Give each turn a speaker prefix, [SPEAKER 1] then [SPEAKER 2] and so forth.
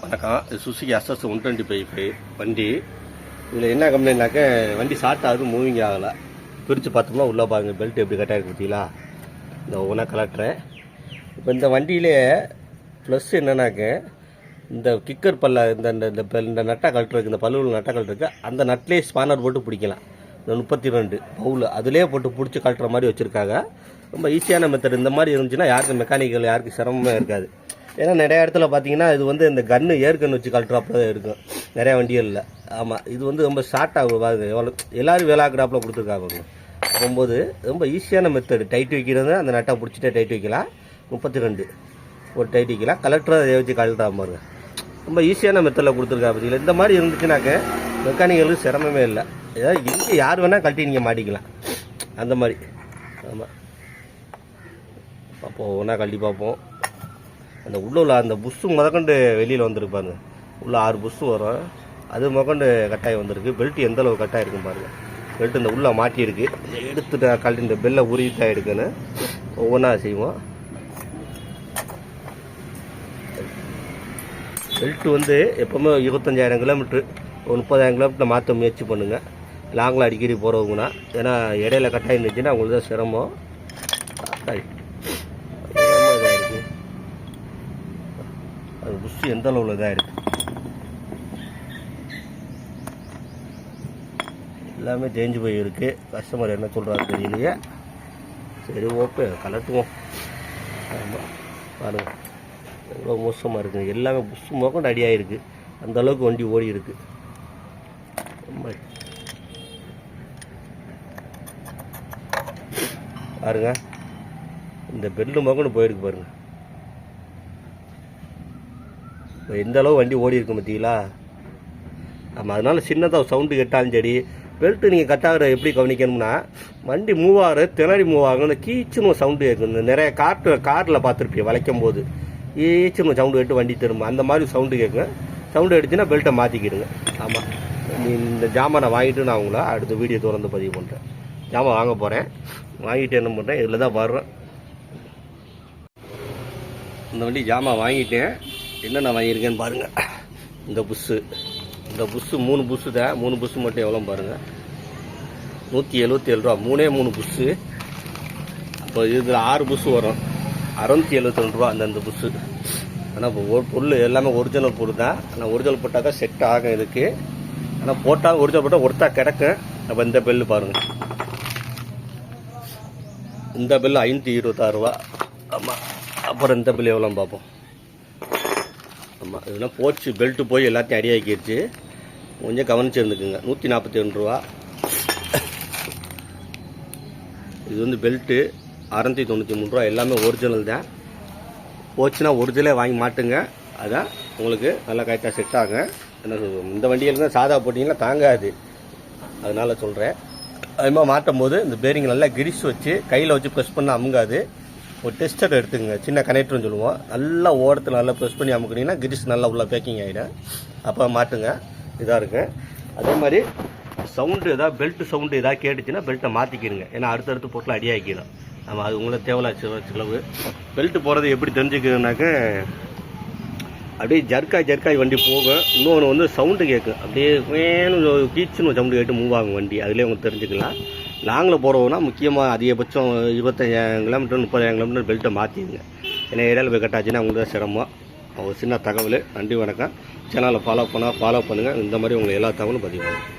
[SPEAKER 1] வணக்கம். இது Suzuki SS 125 வண்டி. இதில் என்ன கம்ப்ளைண்ட்னாக்க வண்டி ஸ்டார்ட் ஆகுது, மூவிங் ஆகலை. பிரித்து பார்த்தோம்னா உள்ளே பாருங்கள் பெல்ட் எப்படி கட்டாயிருக்கு பார்த்தீங்களா. இந்த ஒவ்வொன்றா கலட்டுறேன். இப்போ இந்த வண்டியிலே ப்ளஸ் என்னன்னாக்க இந்த கிக்கர் பல்ல இந்த நட்டை கலட்டுறதுக்கு, இந்த பல்லுவில் நட்டை கலட்டுறதுக்கு அந்த நட்லேயே ஸ்பானர் போட்டு பிடிக்கலாம். இந்த 32 பவுல் அதிலே போட்டு பிடிச்சி கலட்டுற மாதிரி வச்சுருக்காங்க. ரொம்ப ஈஸியான மெத்தட். இந்த மாதிரி இருந்துச்சுன்னா யாருக்கும் மெக்கானிக்கல் யாருக்கும் சிரமமே இருக்காது. ஏன்னா நிறையா இடத்துல பார்த்தீங்கன்னா இது வந்து இந்த கன்று ஏற்கன்னு வச்சு கழட்டுறாப்புல இருக்கும் நிறையா வண்டிகளில். ஆமாம், இது வந்து ரொம்ப ஷார்ட் ஆகும். எவ்வளோ எல்லோரும் வேலாக்குறாப்பில் கொடுத்துருக்காங்க. போகும்போது ரொம்ப ஈஸியான மெத்தடு. டைட் வைக்கிறது அந்த நட்டை பிடிச்சிட்டே டைட் வைக்கலாம். 32 ஒரு டைட் வைக்கலாம். கலெக்டரை அதை வச்சு கழட்டா பாருங்க. ரொம்ப ஈஸியான மெத்தடில் கொடுத்துருக்கா பற்றியில். இந்த மாதிரி இருந்துச்சுனாக்க மெக்கானிக்கலுக்கு சிரமமே இல்லை. ஏதாவது இங்கே யார் வேணால் கழட்டி நீங்கள் மாட்டிக்கலாம் அந்த மாதிரி. ஆமாம், அப்போது ஒன்றா கழட்டி பார்ப்போம். அந்த உள்ள அந்த புஷ்ஷு முதக்கண்டு வெளியில் வந்துருப்பாருங்க. உள்ள 6 புஷ்ஷு வரும். அது முதக்கண்டு கட்டாயம் வந்திருக்கு. பெல்ட் எந்த அளவு கட்டாயம் இருக்கும் பாருங்கள். பெல்ட் இந்த உள்ளே மாட்டியிருக்கு. எடுத்துட்டு கழட்டி இந்த பெல்லை உருவிட்டா எடுக்குன்னு ஒவ்வொன்றா செய்வோம். பெல்ட்டு வந்து எப்போவுமே 25,000 கிலோமீட்ரு ஒரு 30,000 கிலோமீட்டர் மாற்ற முயற்சி பண்ணுங்கள். லாங்கில் அடிக்கடி போகிறவங்கன்னா. ஏன்னா இடையில கட்டாயம் இருந்துச்சுன்னா அவங்களுக்கு தான் சிரமம். இதாக இருக்குது. அது புஷ் எந்த அளவில் இதாக இருக்குது. எல்லாமே தேஞ்சு போய் இருக்குது. கஸ்டமர் என்ன சொல்கிறாரு தெரியலையே. சரி ஓகே, கலட்டுவோம். ஆமாம், பாருங்கள் எவ்வளோ மோசமாக இருக்குது. எல்லாமே புஷ் மோக்கண்டு அடியாகிருக்கு. அந்தளவுக்கு வண்டி ஓடி இருக்குது. பாருங்க, இந்த பெல்லு மோக்கண்டு போயிருக்கு பாருங்கள். எந்த அளவு வண்டி ஓடி இருக்கு பார்த்தீங்களா. ஆமாம், அதனால் சின்னதாக சவுண்டு கேட்டாலும் சரி. பெல்ட்டு நீங்கள் கட்டாகிற எப்படி கவனிக்கணும்னா, வண்டி மூவ் ஆகிற திணறி மூவ் ஆகும். இந்த கீச்சுன்னு சவுண்டு கேட்கும். இந்த நிறைய காரில் பார்த்துருப்பீங்க வளைக்கும் போது ஈச்சுன்னு சவுண்டு கேட்டு வண்டி திரும்ப அந்த மாதிரி சவுண்டு கேட்கும். சவுண்டு எடுத்துன்னா பெல்ட்டை மாற்றிக்கிடுங்க. ஆமாம், இந்த ஜாமானை வாங்கிட்டு நான் உங்களை அடுத்த வீடியோ திறந்து பதிவு பண்ணுறேன். ஜாமான் வாங்க போகிறேன். வாங்கிட்டு என்ன பண்ணுறேன், இதில் தான் வர்றேன். இந்த வண்டி ஜாமான் வாங்கிட்டேன். என்னென்ன வாங்கியிருக்கேன்னு பாருங்கள். இந்த புஷ்ஷு 3 புஷ்ஷு தான். 3 புஷ்ஷு மட்டும் எவ்வளோ பாருங்கள். 177 ரூபா. 3 புஷ்ஷு. அப்போ இதில் 6 புஷ்ஷு வரும். 672 ரூபா அந்த புஷ்ஷு. ஆனால் இப்போ பொருள் எல்லாமே ஒரிஜினல் பொருள் தான். ஆனால் ஒரிஜினல் போட்டால் தான் செட் ஆகும் இதுக்கு. ஆனால் போட்டால் ஒரிஜினல் போட்டால் ஒருத்தா கிடக்கும். அப்போ இந்த பெல்லு பாருங்கள். இந்த பில்லு 526 ரூபா. ஆமாம், அப்புறம் இந்த பில்லு எவ்வளோன்னு பார்ப்போம். ஆமாம், இதெல்லாம் போச்சு. பெல்ட்டு போய் எல்லாத்தையும் அடியாக்கிடுச்சு. கொஞ்சம் கவனிச்சு இருந்துக்குங்க. 142 ரூபா. இது வந்து பெல்ட்டு 693 ரூபா. எல்லாமே ஒரிஜினல் தான். போச்சுன்னா ஒரிஜினலே வாங்கி மாட்டுங்க. அதான் உங்களுக்கு நல்லா கரெக்டாக செட் ஆகும். என்ன சொல்லுவோம், இந்த வண்டியில் தான் சாதா போட்டிங்கன்னா தாங்காது. அதனால் சொல்கிறேன். அதுமாதிரி மாட்டும் போது இந்த பேரிங் நல்லா கிரிஸ் வச்சு கையில் வச்சு ப்ரெஸ் பண்ண அமுங்காது. ஒரு டெஸ்டர் எடுத்துக்கங்க, சின்ன கனெக்டர்னு சொல்லுவோம். நல்லா ஓரத்தில் நல்லா ப்ரெஸ் பண்ணி அமுக்குனீங்கன்னா கிரிஸ் நல்லா உள்ள பேக்கிங் ஆகிடும். அப்போ மாட்டுங்க. இதாக இருக்கு. அதே மாதிரி சவுண்டு ஏதாவது பெல்ட் சவுண்டு ஏதாவது கேட்டுச்சுன்னா பெல்ட்டை மாற்றிக்கிடுங்க. ஏன்னா அடுத்தடுத்து பொருள் அடியாக்கிடும். நம்ம அது உங்களுக்கு தேவையில்ல செலவு. பெல்ட்டு போகிறது எப்படி தெரிஞ்சுக்கிறதுனாக்க, அப்படியே ஜர்க்காய் வண்டி போகும். இன்னொன்று வந்து சவுண்டு கேட்கும். அப்படியே வேணும் கீச்சுன்னு சவுண்டு கேட்டு மூவ் ஆகும் வண்டி. அதிலே உங்களுக்கு தெரிஞ்சுக்கலாம். லாங்கில் போகிறவங்கன்னா முக்கியமாக அதிகபட்சம் 25,000 கிலோமீட்டர் 30,000 கிலோமீட்டர் பெல்ட்டை மாற்றிடுங்க. ஏன்னா இடையில போய் கட்டாச்சுன்னா உங்களுக்கு தான் சிரமம். ஒரு சின்ன தகவல். நன்றி, வணக்கம். சேனலை ஃபாலோ பண்ணுங்கள். இந்த மாதிரி உங்களுக்கு எல்லா தகவலும் பதிவு பண்ணுங்கள்.